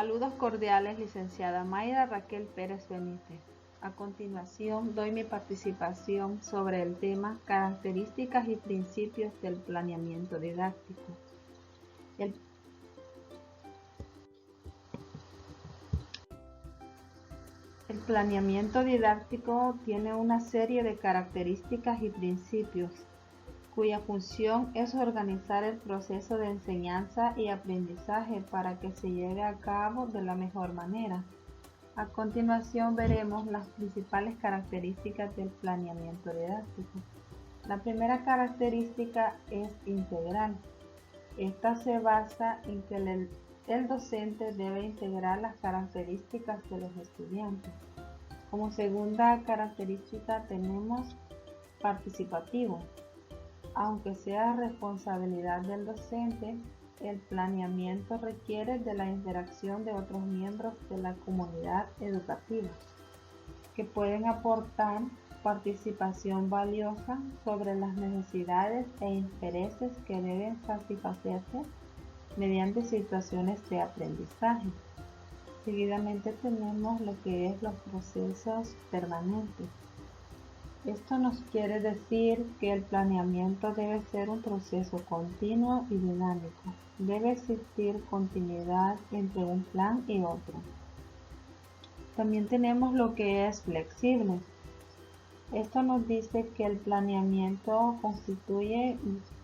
Saludos cordiales, licenciada Mayra Raquel Pérez Benítez. A continuación, doy mi participación sobre el tema Características y principios del planeamiento didáctico. El planeamiento didáctico tiene una serie de características y principios, cuya función es organizar el proceso de enseñanza y aprendizaje para que se lleve a cabo de la mejor manera. A continuación veremos las principales características del planeamiento didáctico. La primera característica es integral. Esta se basa en que el docente debe integrar las características de los estudiantes. Como segunda característica tenemos participativo. Aunque sea responsabilidad del docente, el planeamiento requiere de la interacción de otros miembros de la comunidad educativa, que pueden aportar participación valiosa sobre las necesidades e intereses que deben satisfacerse mediante situaciones de aprendizaje. Seguidamente tenemos lo que es los procesos permanentes. Esto nos quiere decir que el planeamiento debe ser un proceso continuo y dinámico. Debe existir continuidad entre un plan y otro. También tenemos lo que es flexible. Esto nos dice que el planeamiento constituye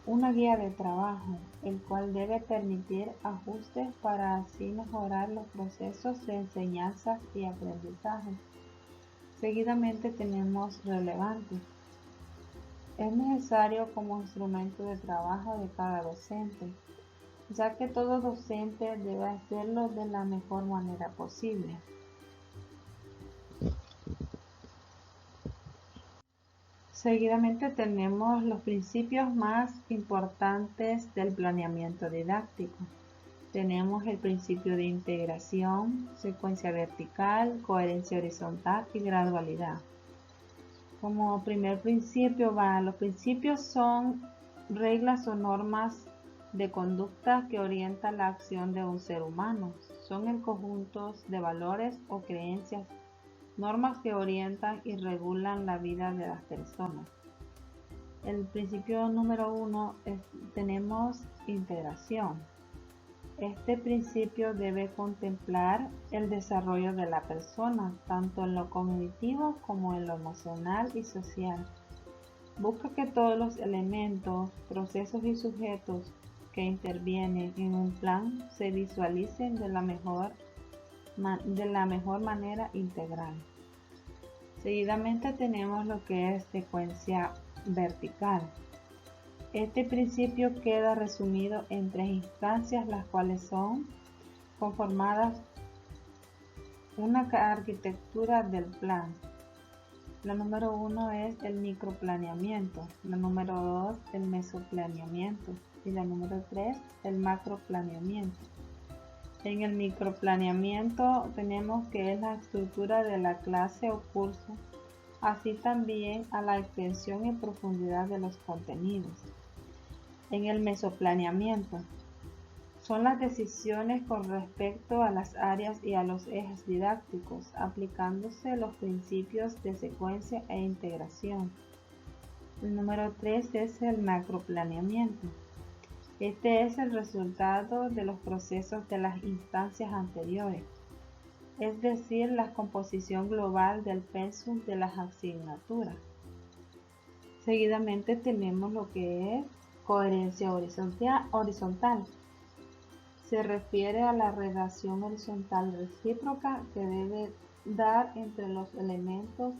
una guía de trabajo, el cual debe permitir ajustes para así mejorar los procesos de enseñanza y aprendizaje. Seguidamente tenemos relevante. Es necesario como instrumento de trabajo de cada docente, ya que todo docente debe hacerlo de la mejor manera posible. Seguidamente tenemos los principios más importantes del planeamiento didáctico. Tenemos el principio de integración, secuencia vertical, coherencia horizontal y gradualidad. Como primer principio los principios son reglas o normas de conducta que orientan la acción de un ser humano. Son el conjunto de valores o creencias, normas que orientan y regulan la vida de las personas. El principio número 1 tenemos integración. Este principio debe contemplar el desarrollo de la persona, tanto en lo cognitivo como en lo emocional y social. Busca que todos los elementos, procesos y sujetos que intervienen en un plan se visualicen de la mejor manera integral. Seguidamente tenemos lo que es secuencia vertical. Este principio queda resumido en 3 instancias, las cuales son conformadas una arquitectura del plan. La número 1 es el microplaneamiento, la número 2 el mesoplaneamiento y la número 3 el macroplaneamiento. En el microplaneamiento tenemos que es la estructura de la clase o curso, así también a la extensión y profundidad de los contenidos. En el mesoplaneamiento son las decisiones con respecto a las áreas y a los ejes didácticos, aplicándose los principios de secuencia e integración. El número 3 es el macroplaneamiento. Este es el resultado de los procesos de las instancias anteriores, es decir, la composición global del pensum de las asignaturas. Seguidamente tenemos lo que es coherencia horizontal. Se refiere a la relación horizontal recíproca que debe dar entre los elementos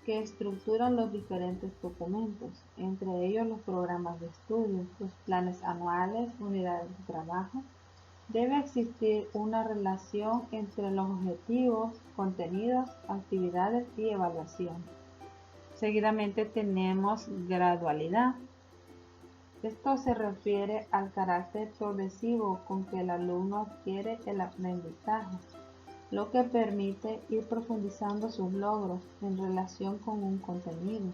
que estructuran los diferentes documentos, entre ellos los programas de estudio, los planes anuales, unidades de trabajo. Debe existir una relación entre los objetivos, contenidos, actividades y evaluación. Seguidamente tenemos gradualidad. Esto se refiere al carácter progresivo con que el alumno adquiere el aprendizaje, lo que permite ir profundizando sus logros en relación con un contenido,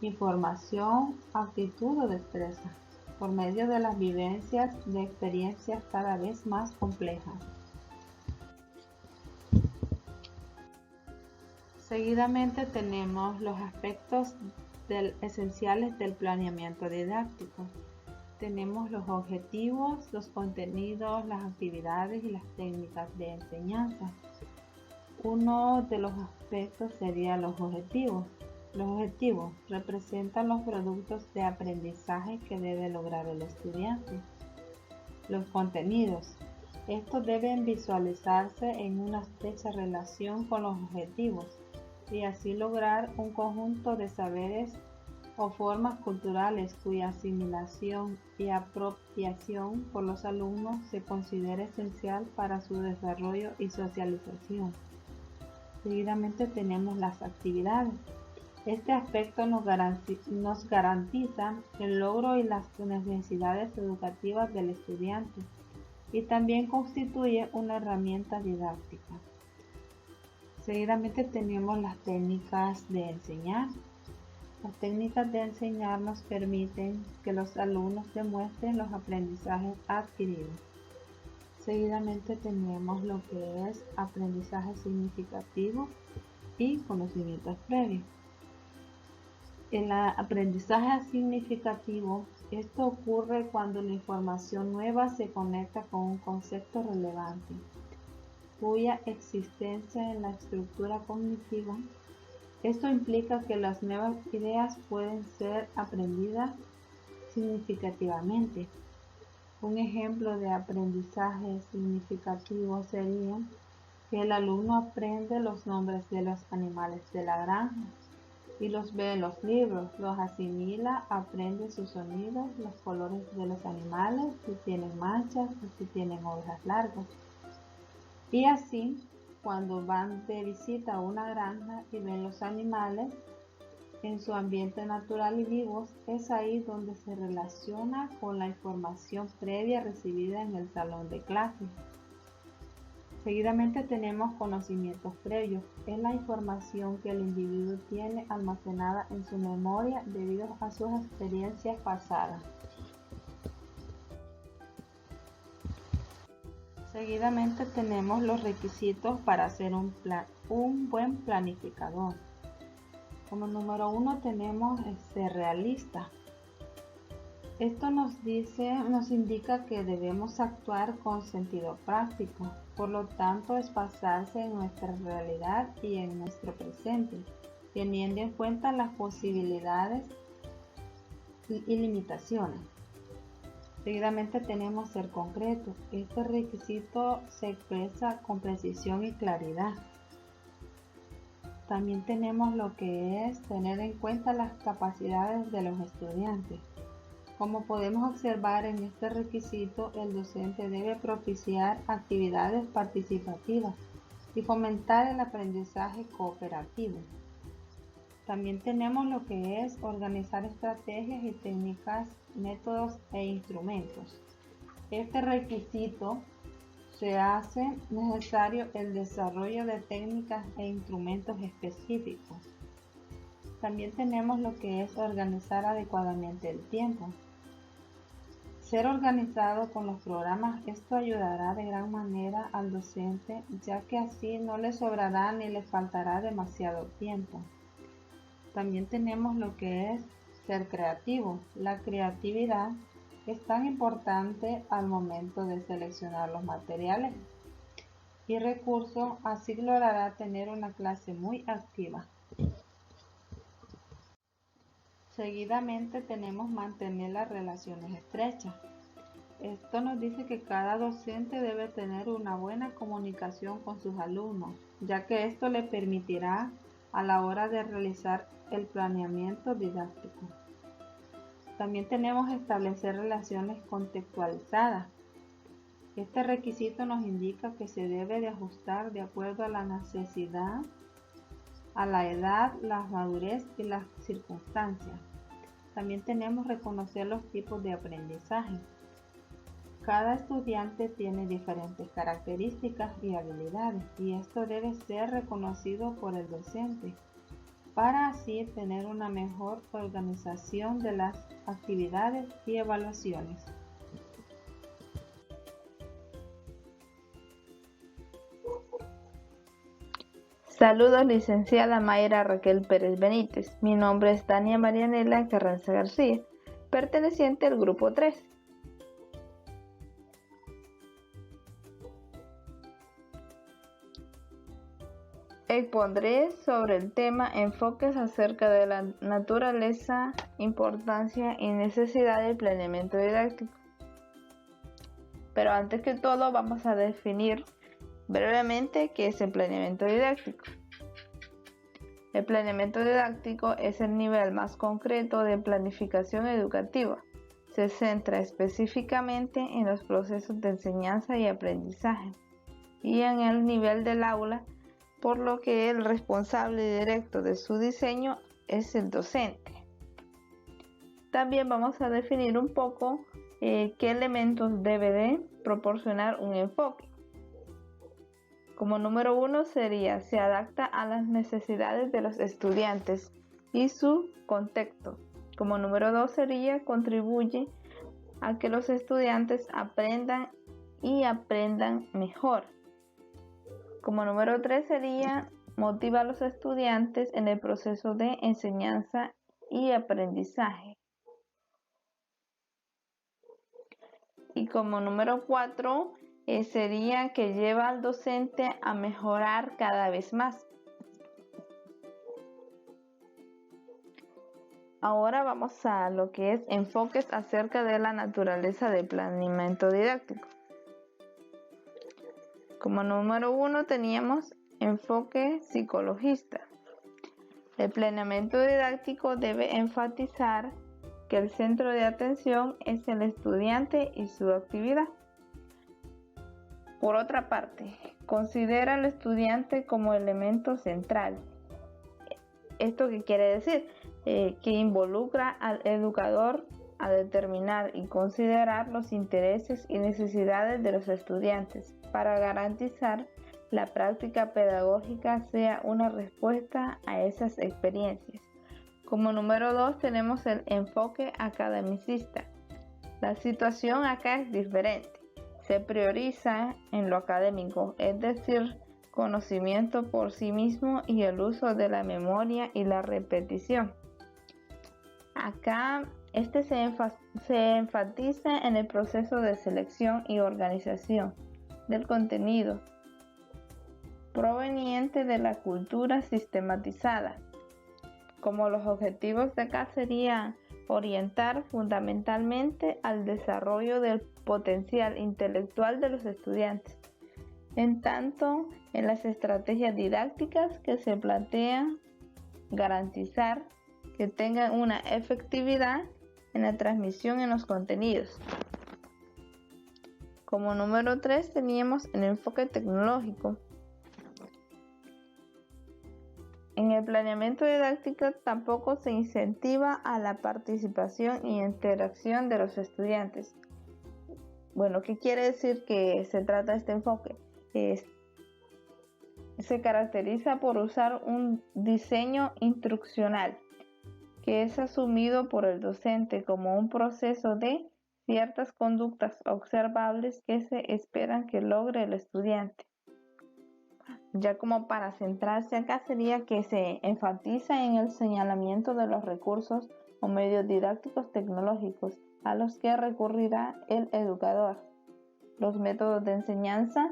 información, actitud o destreza, por medio de las vivencias de experiencias cada vez más complejas. Seguidamente tenemos los aspectos esenciales del planeamiento didáctico. Tenemos los objetivos, los contenidos, las actividades y las técnicas de enseñanza. Uno de los aspectos sería los objetivos. Los objetivos representan los productos de aprendizaje que debe lograr el estudiante. Los contenidos. Estos deben visualizarse en una estrecha relación con los objetivos y así lograr un conjunto de saberes o formas culturales cuya asimilación y apropiación por los alumnos se considera esencial para su desarrollo y socialización. Seguidamente tenemos las actividades. Este aspecto nos garantiza el logro y las necesidades educativas del estudiante y también constituye una herramienta didáctica. Seguidamente tenemos las técnicas de enseñar. Las técnicas de enseñar nos permiten que los alumnos demuestren los aprendizajes adquiridos. Seguidamente tenemos lo que es aprendizaje significativo y conocimientos previos. El aprendizaje significativo, esto ocurre cuando la información nueva se conecta con un concepto relevante, cuya existencia en la estructura cognitiva. Esto implica que las nuevas ideas pueden ser aprendidas significativamente. Un ejemplo de aprendizaje significativo sería que el alumno aprende los nombres de los animales de la granja y los ve en los libros, los asimila, aprende sus sonidos, los colores de los animales, si tienen manchas o si tienen orejas largas. Y así, cuando van de visita a una granja y ven los animales en su ambiente natural y vivos, es ahí donde se relaciona con la información previa recibida en el salón de clase. Seguidamente tenemos conocimientos previos. Es la información que el individuo tiene almacenada en su memoria debido a sus experiencias pasadas. Seguidamente tenemos los requisitos para ser un buen planificador. Como número 1 tenemos ser realista. Esto nos indica que debemos actuar con sentido práctico, por lo tanto es basarse en nuestra realidad y en nuestro presente, teniendo en cuenta las posibilidades y limitaciones. Seguidamente tenemos ser concreto. Este requisito se expresa con precisión y claridad. También tenemos lo que es tener en cuenta las capacidades de los estudiantes. Como podemos observar en este requisito, el docente debe propiciar actividades participativas y fomentar el aprendizaje cooperativo. También tenemos lo que es organizar estrategias y técnicas, métodos e instrumentos. Este requisito se hace necesario el desarrollo de técnicas e instrumentos específicos. También tenemos lo que es organizar adecuadamente el tiempo. Ser organizado con los programas, esto ayudará de gran manera al docente, ya que así no le sobrará ni le faltará demasiado tiempo. También tenemos lo que es ser creativo. La creatividad es tan importante al momento de seleccionar los materiales y recursos, así logrará tener una clase muy activa. Seguidamente tenemos mantener las relaciones estrechas. Esto nos dice que cada docente debe tener una buena comunicación con sus alumnos, ya que esto le permitirá a la hora de realizar el planeamiento didáctico. También tenemos establecer relaciones contextualizadas. Este requisito nos indica que se debe de ajustar de acuerdo a la necesidad, a la edad, la madurez y las circunstancias. También tenemos reconocer los tipos de aprendizaje. Cada estudiante tiene diferentes características y habilidades y esto debe ser reconocido por el docente para así tener una mejor organización de las actividades y evaluaciones. Saludos, licenciada Mayra Raquel Pérez Benítez. Mi nombre es Tania Marianela Carranza García, perteneciente al grupo 3. Expondré sobre el tema enfoques acerca de la naturaleza, importancia y necesidad del planeamiento didáctico. Pero antes que todo vamos a definir brevemente qué es el planeamiento didáctico. El planeamiento didáctico es el nivel más concreto de planificación educativa. Se centra específicamente en los procesos de enseñanza y aprendizaje y en el nivel del aula, por lo que el responsable directo de su diseño es el docente. También vamos a definir un poco qué elementos debe de proporcionar un enfoque. Como número 1 sería, se adapta a las necesidades de los estudiantes y su contexto. Como número 2 sería, contribuye a que los estudiantes aprendan y aprendan mejor. Como número 3 sería, motiva a los estudiantes en el proceso de enseñanza y aprendizaje. Y como número 4 sería que lleva al docente a mejorar cada vez más. Ahora vamos a lo que es enfoques acerca de la naturaleza del planeamiento didáctico. Como número 1 teníamos enfoque psicologista. El planeamiento didáctico debe enfatizar que el centro de atención es el estudiante y su actividad. Por otra parte, considera al estudiante como elemento central. ¿Esto qué quiere decir? Que involucra al educador a determinar y considerar los intereses y necesidades de los estudiantes para garantizar la práctica pedagógica sea una respuesta a esas experiencias. Como número 2 tenemos el enfoque academicista. La situación acá es diferente. Se prioriza en lo académico, es decir, conocimiento por sí mismo y el uso de la memoria y la repetición. Acá se enfatiza en el proceso de selección y organización del contenido proveniente de la cultura sistematizada. Como los objetivos de acá serían orientar fundamentalmente al desarrollo del potencial intelectual de los estudiantes, en tanto en las estrategias didácticas que se plantean garantizar que tengan una efectividad en la transmisión en los contenidos. Como número 3 teníamos el enfoque tecnológico. En el planeamiento didáctico tampoco se incentiva a la participación y interacción de los estudiantes. Bueno, ¿qué quiere decir que se trata este enfoque? Se caracteriza por usar un diseño instruccional que es asumido por el docente como un proceso de ciertas conductas observables que se esperan que logre el estudiante. Ya como para centrarse acá sería que se enfatiza en el señalamiento de los recursos o medios didácticos tecnológicos a los que recurrirá el educador. Los métodos de enseñanza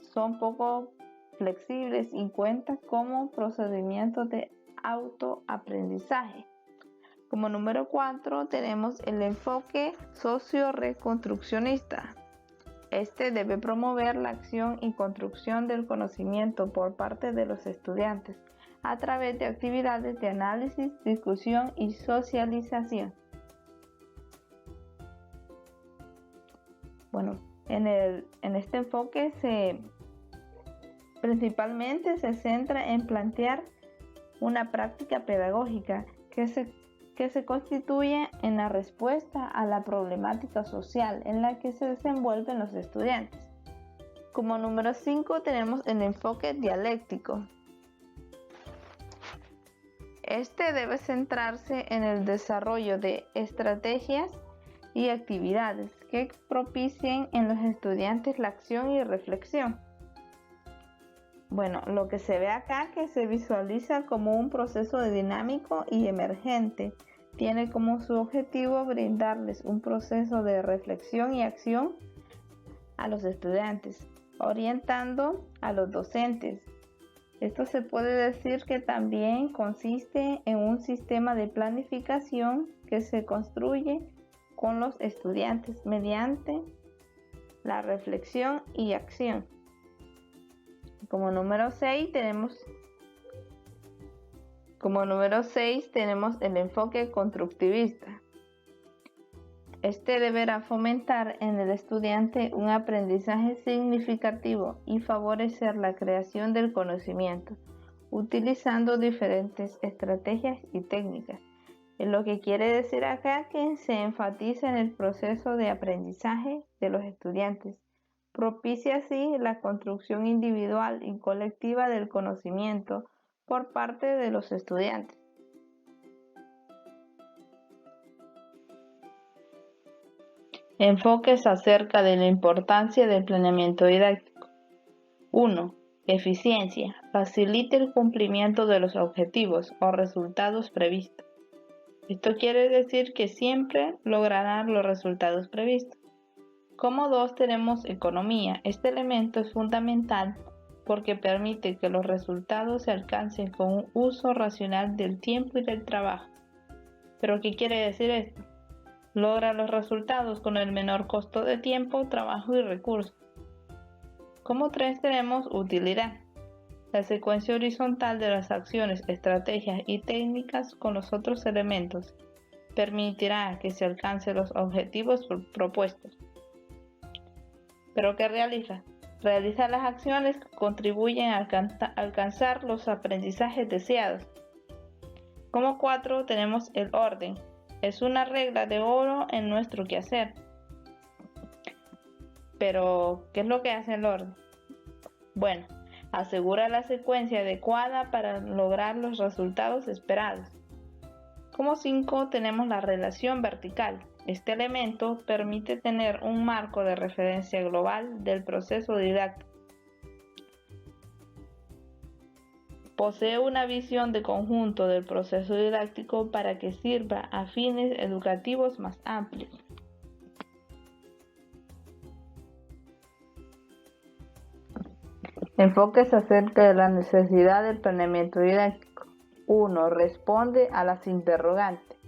son poco flexibles y cuentan como procedimientos de autoaprendizaje. Como número 4 tenemos el enfoque socio-reconstruccionista. Este debe promover la acción y construcción del conocimiento por parte de los estudiantes a través de actividades de análisis, discusión y socialización. Bueno, en este enfoque principalmente se centra en plantear una práctica pedagógica que se constituye en la respuesta a la problemática social en la que se desenvuelven los estudiantes. Como número 5 tenemos el enfoque dialéctico. Este debe centrarse en el desarrollo de estrategias y actividades que propicien en los estudiantes la acción y reflexión. Bueno, lo que se ve acá que se visualiza como un proceso dinámico y emergente. Tiene como su objetivo brindarles un proceso de reflexión y acción a los estudiantes, orientando a los docentes. Esto se puede decir que también consiste en un sistema de planificación que se construye con los estudiantes mediante la reflexión y acción. Como número 6 tenemos el enfoque constructivista. Este deberá fomentar en el estudiante un aprendizaje significativo y favorecer la creación del conocimiento, utilizando diferentes estrategias y técnicas. Lo que quiere decir acá que se enfatiza en el proceso de aprendizaje de los estudiantes. Propicia así la construcción individual y colectiva del conocimiento por parte de los estudiantes. Enfoques acerca de la importancia del planeamiento didáctico. 1. Eficiencia. Facilita el cumplimiento de los objetivos o resultados previstos. Esto quiere decir que siempre lograrán los resultados previstos. Como 2 tenemos economía. Este elemento es fundamental porque permite que los resultados se alcancen con un uso racional del tiempo y del trabajo. ¿Pero qué quiere decir esto? Logra los resultados con el menor costo de tiempo, trabajo y recursos. Como 3 tenemos utilidad. La secuencia horizontal de las acciones, estrategias y técnicas con los otros elementos permitirá que se alcancen los objetivos propuestos. ¿Pero qué realiza? Realiza las acciones que contribuyen a alcanzar los aprendizajes deseados. Como 4 tenemos el orden. Es una regla de oro en nuestro quehacer. Pero, ¿qué es lo que hace el orden? Bueno, asegura la secuencia adecuada para lograr los resultados esperados. Como 5 tenemos la relación vertical. Este elemento permite tener un marco de referencia global del proceso didáctico. Posee una visión de conjunto del proceso didáctico para que sirva a fines educativos más amplios. Enfoques acerca de la necesidad del planeamiento didáctico. 1. Responde a las interrogantes.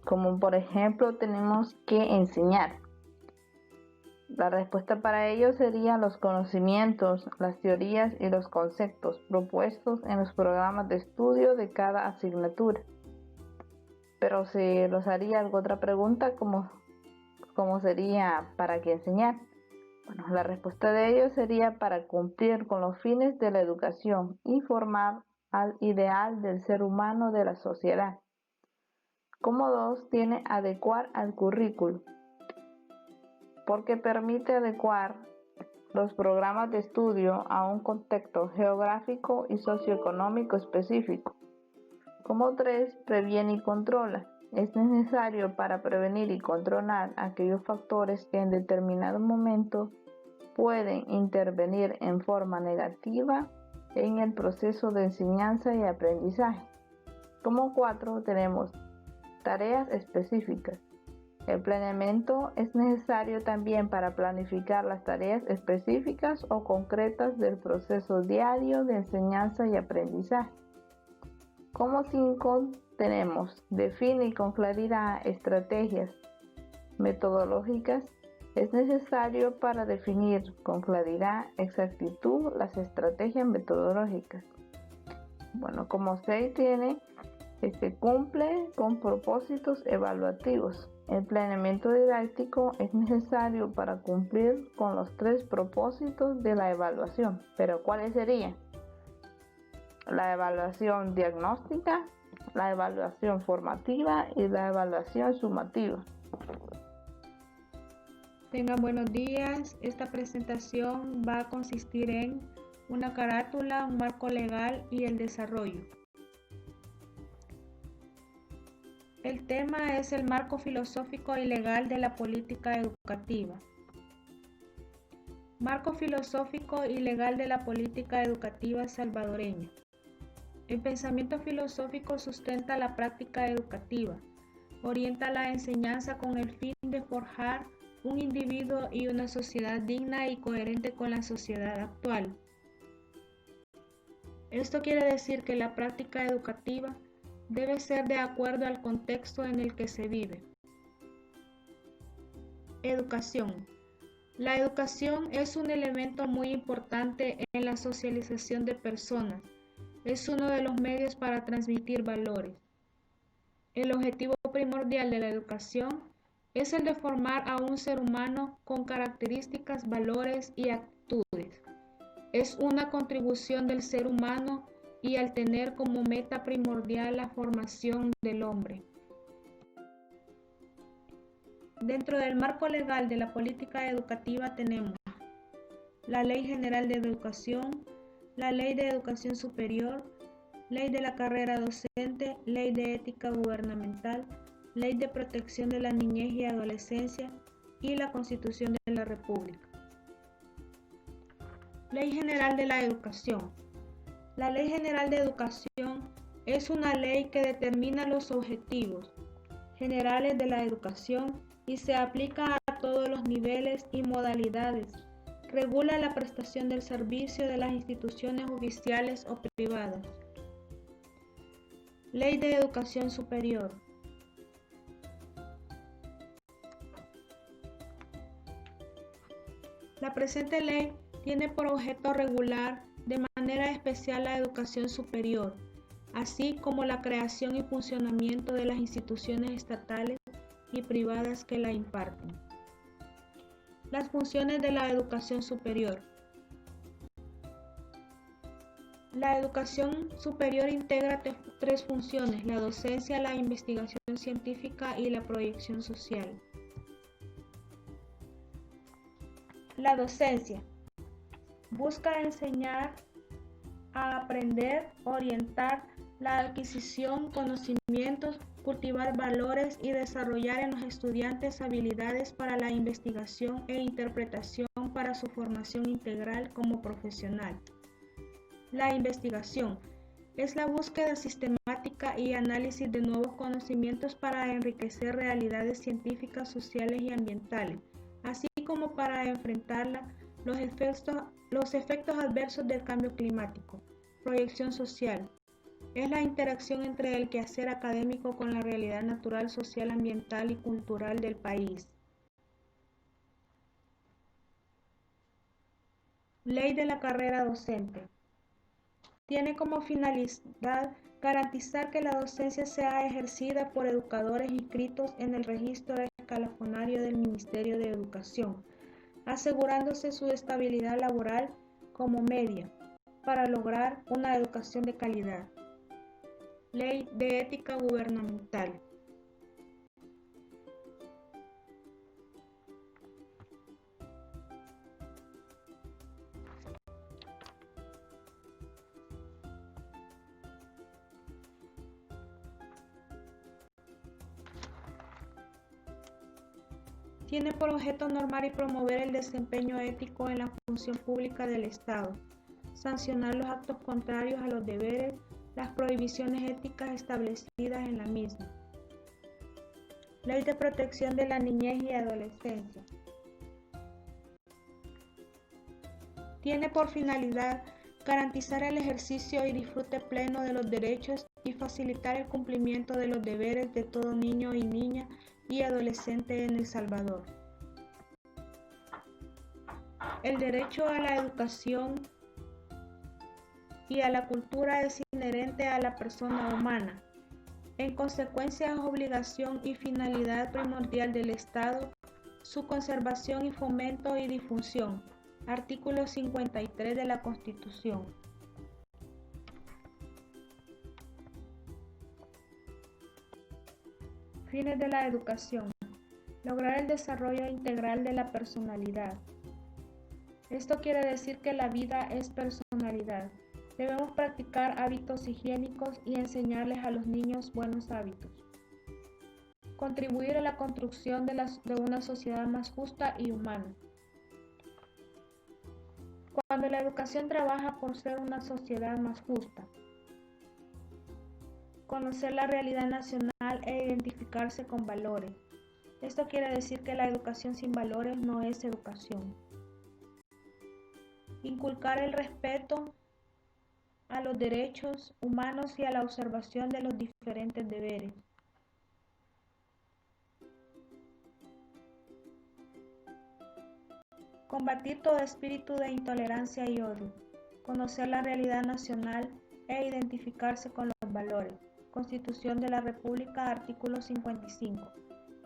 Como por ejemplo, tenemos que enseñar. La respuesta para ello serían los conocimientos, las teorías y los conceptos propuestos en los programas de estudio de cada asignatura. Pero se los haría otra pregunta como sería ¿para qué enseñar? Bueno, la respuesta de ello sería para cumplir con los fines de la educación y formar al ideal del ser humano de la sociedad. Como 2 tiene adecuar al currículo, porque permite adecuar los programas de estudio a un contexto geográfico y socioeconómico específico. Como 3 previene y controla. Es necesario para prevenir y controlar aquellos factores que en determinado momento pueden intervenir en forma negativa en el proceso de enseñanza y aprendizaje. Como 4 tenemos tareas específicas. El planeamiento es necesario también para planificar las tareas específicas o concretas del proceso diario de enseñanza y aprendizaje. Como 5 tenemos define con claridad estrategias metodológicas. Es necesario para definir con claridad, exactitud las estrategias metodológicas. Bueno, como 6 tiene cumple con propósitos evaluativos. El planeamiento didáctico es necesario para cumplir con los 3 propósitos de la evaluación. ¿Pero cuáles serían? La evaluación diagnóstica, la evaluación formativa y la evaluación sumativa. Tengan buenos días. Esta presentación va a consistir en una carátula, un marco legal y el desarrollo. El tema es el marco filosófico y legal de la política educativa. Marco filosófico y legal de la política educativa salvadoreña. El pensamiento filosófico sustenta la práctica educativa, orienta la enseñanza con el fin de forjar un individuo y una sociedad digna y coherente con la sociedad actual. Esto quiere decir que la práctica educativa debe ser de acuerdo al contexto en el que se vive. Educación. La educación es un elemento muy importante en la socialización de personas. Es uno de los medios para transmitir valores. El objetivo primordial de la educación es el de formar a un ser humano con características, valores y actitudes. Es una contribución del ser humano y al tener como meta primordial la formación del hombre. Dentro del marco legal de la política educativa tenemos la Ley General de Educación, la Ley de Educación Superior, Ley de la Carrera Docente, Ley de Ética Gubernamental, Ley de Protección de la Niñez y Adolescencia y la Constitución de la República. Ley General de la Educación. La Ley General de Educación es una ley que determina los objetivos generales de la educación y se aplica a todos los niveles y modalidades. Regula la prestación del servicio de las instituciones oficiales o privadas. Ley de Educación Superior. La presente ley tiene por objeto regular de manera especial la educación superior, así como la creación y funcionamiento de las instituciones estatales y privadas que la imparten. Las funciones de la educación superior. La educación superior integra tres funciones: la docencia, la investigación científica y la proyección social. La docencia busca enseñar a aprender, orientar la adquisición, conocimientos, cultivar valores y desarrollar en los estudiantes habilidades para la investigación e interpretación para su formación integral como profesional. La investigación es la búsqueda sistemática y análisis de nuevos conocimientos para enriquecer realidades científicas, sociales y ambientales, así como para enfrentar los efectos adversos del cambio climático. Proyección social es la interacción entre el quehacer académico con la realidad natural, social, ambiental y cultural del país. Ley de la carrera docente. Tiene como finalidad garantizar que la docencia sea ejercida por educadores inscritos en el registro escalafonario del Ministerio de Educación, asegurándose su estabilidad laboral como media para lograr una educación de calidad. Ley de ética gubernamental. Tiene por objeto normar y promover el desempeño ético en la función pública del Estado, sancionar los actos contrarios a los deberes, las prohibiciones éticas establecidas en la misma. Ley de Protección de la Niñez y Adolescencia. Tiene por finalidad garantizar el ejercicio y disfrute pleno de los derechos y facilitar el cumplimiento de los deberes de todo niño y niña y adolescente en El Salvador. El derecho a la educación y a la cultura es inherente a la persona humana. En consecuencia, es obligación y finalidad primordial del Estado su conservación y fomento y difusión. Artículo 53 de la Constitución. Fines de la educación. Lograr el desarrollo integral de la personalidad. Esto quiere decir que la vida es personalidad. Debemos practicar hábitos higiénicos y enseñarles a los niños buenos hábitos. Contribuir a la construcción de una sociedad más justa y humana. Cuando la educación trabaja por ser una sociedad más justa, conocer la realidad nacional e identificarse con valores. Esto quiere decir que la educación sin valores no es educación. Inculcar el respeto a los derechos humanos y a la observación de los diferentes deberes. Combatir todo espíritu de intolerancia y odio. Conocer la realidad nacional e identificarse con los valores. Constitución de la República, artículo 55.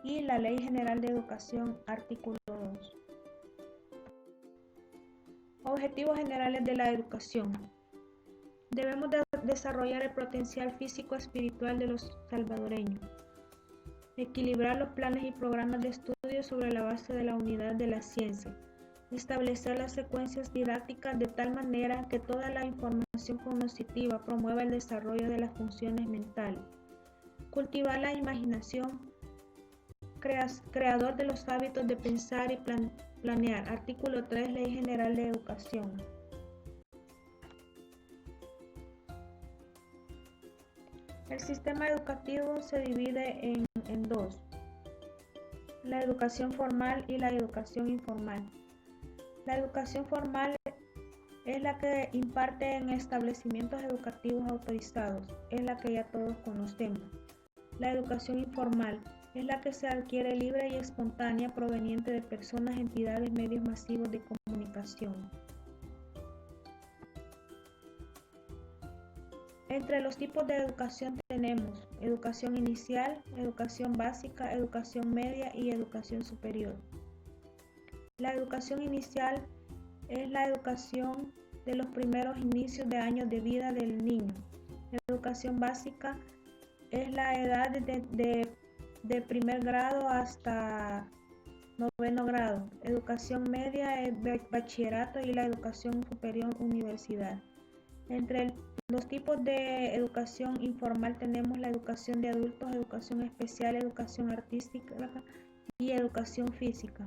Y la Ley General de Educación, artículo 2. Objetivos generales de la educación. Debemos desarrollar el potencial físico-espiritual de los salvadoreños. Equilibrar los planes y programas de estudio sobre la base de la unidad de la ciencia. Establecer las secuencias didácticas de tal manera que toda la información cognitiva promueva el desarrollo de las funciones mentales. Cultivar la imaginación, creador de los hábitos de pensar y planear. Artículo 3, Ley General de Educación. El sistema educativo se divide en dos: la educación formal y la educación informal. La educación formal es la que imparte en establecimientos educativos autorizados, es la que ya todos conocemos. La educación informal es la que se adquiere libre y espontánea proveniente de personas, entidades, medios masivos de comunicación. Entre los tipos de educación tenemos educación inicial, educación básica, educación media y educación superior. La educación inicial es la educación de los primeros inicios de años de vida del niño. La educación básica es la edad de primer grado hasta noveno grado. Educación media es bachillerato y la educación superior universidad. Entre los tipos de educación informal tenemos la educación de adultos, educación especial, educación artística y educación física.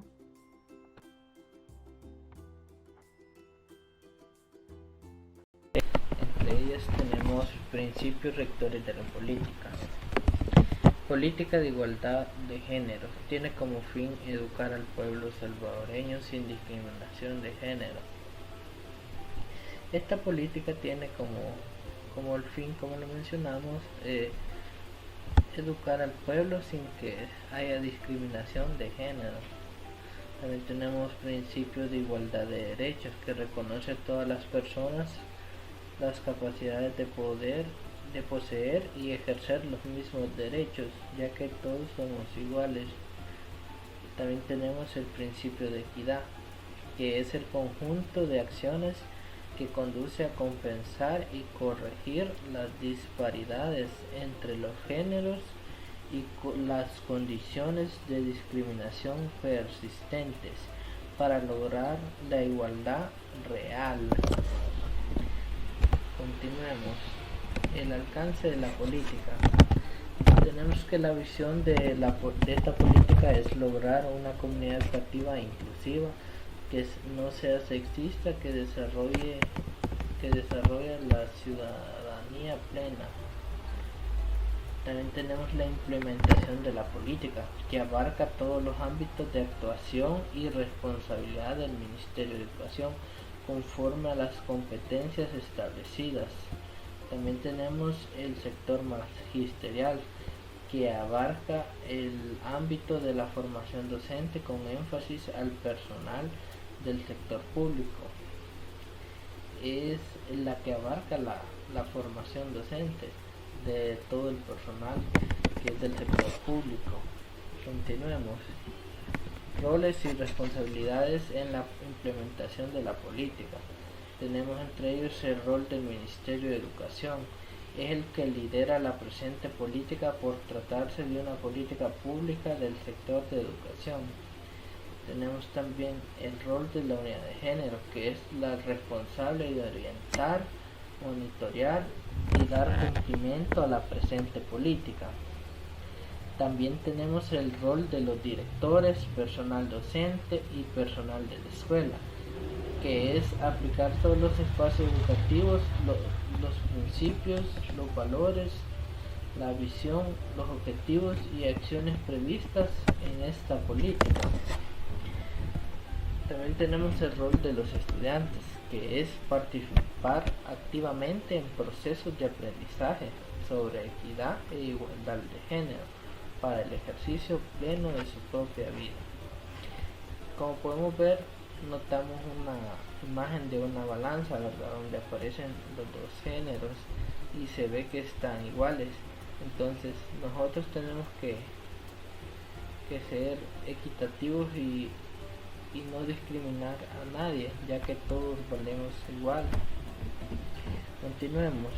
Entre ellas tenemos principios rectores de la política. Política de igualdad de género. Tiene como fin educar al pueblo salvadoreño sin discriminación de género. Esta política tiene como el fin, como lo mencionamos, educar al pueblo sin que haya discriminación de género. También tenemos principios de igualdad de derechos, que reconoce a todas las personas las capacidades de poseer y ejercer los mismos derechos, ya que todos somos iguales. También tenemos el principio de equidad, que es el conjunto de acciones que conduce a compensar y corregir las disparidades entre los géneros y las condiciones de discriminación persistentes para lograr la igualdad real. Continuemos. El alcance de la política. Tenemos que la visión de esta política es lograr una comunidad educativa e inclusiva, que no sea sexista, que desarrolle la ciudadanía plena. También tenemos la implementación de la política, que abarca todos los ámbitos de actuación y responsabilidad del Ministerio de Educación, conforme a las competencias establecidas. También tenemos el sector magisterial, que abarca el ámbito de la formación docente con énfasis al personal del sector público. Es la que abarca la formación docente de todo el personal que es del sector público. Continuemos. Roles y responsabilidades en la implementación de la política. Tenemos entre ellos el rol del Ministerio de Educación. Es el que lidera la presente política por tratarse de una política pública del sector de educación. Tenemos también el rol de la unidad de género, que es la responsable de orientar, monitorear y dar cumplimiento a la presente política. También tenemos el rol de los directores, personal docente y personal de la escuela. que es aplicar todos los espacios educativos, los principios, los valores, la visión, los objetivos y acciones previstas en esta política. También tenemos el rol de los estudiantes, que es participar activamente en procesos de aprendizaje sobre equidad e igualdad de género para el ejercicio pleno de su propia vida. Como podemos ver, notamos una imagen de una balanza, ¿verdad?, donde aparecen los dos géneros y se ve que están iguales. Entonces nosotros tenemos que ser equitativos y no discriminar a nadie, ya que todos valemos igual. Continuemos.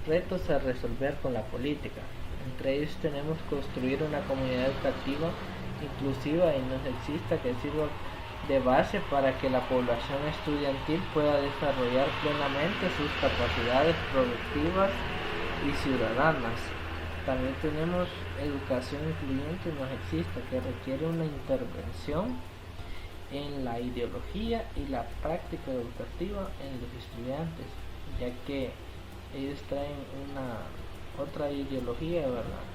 Retos a resolver con la política. Entre ellos tenemos construir una comunidad educativa inclusiva y no sexista que sirva de base para que la población estudiantil pueda desarrollar plenamente sus capacidades productivas y ciudadanas. También tenemos educación incluyente y no sexista, que requiere una intervención en la ideología y la práctica educativa en los estudiantes, ya que ellos traen otra ideología, ¿verdad?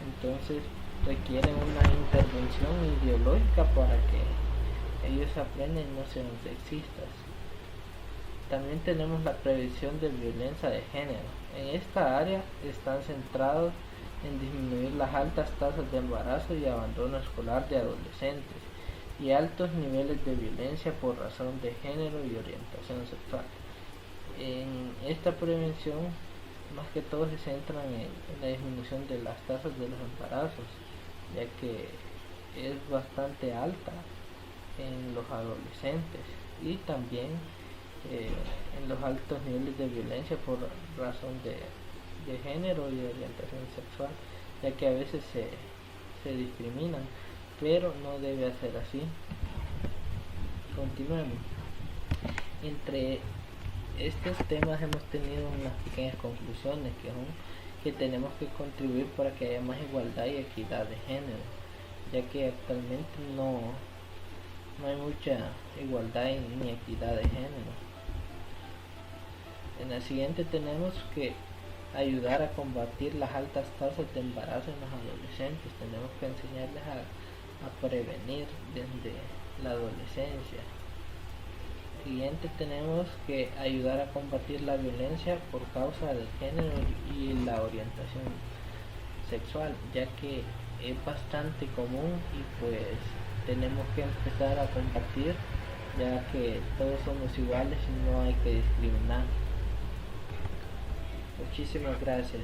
Entonces requieren una intervención ideológica para que ellos aprendan y no sean sexistas. También tenemos la prevención de violencia de género. En esta área están centrados en disminuir las altas tasas de embarazo y abandono escolar de adolescentes y altos niveles de violencia por razón de género y orientación sexual. En esta prevención, más que todo se centran en la disminución de las tasas de los embarazos, ya que es bastante alta en los adolescentes, y también en los altos niveles de violencia por razón de género y de orientación sexual, ya que a veces se discriminan, pero no debe ser así. Continuemos. Entre estos temas hemos tenido unas pequeñas conclusiones, que tenemos que contribuir para que haya más igualdad y equidad de género, ya que actualmente no hay mucha igualdad ni equidad de género. En la siguiente tenemos que ayudar a combatir las altas tasas de embarazo en los adolescentes. Tenemos que enseñarles a prevenir desde la adolescencia. Siguiente tenemos que ayudar a combatir la violencia por causa del género y la orientación sexual, ya que es bastante común y pues tenemos que empezar a combatir, ya que todos somos iguales y no hay que discriminar. Muchísimas gracias.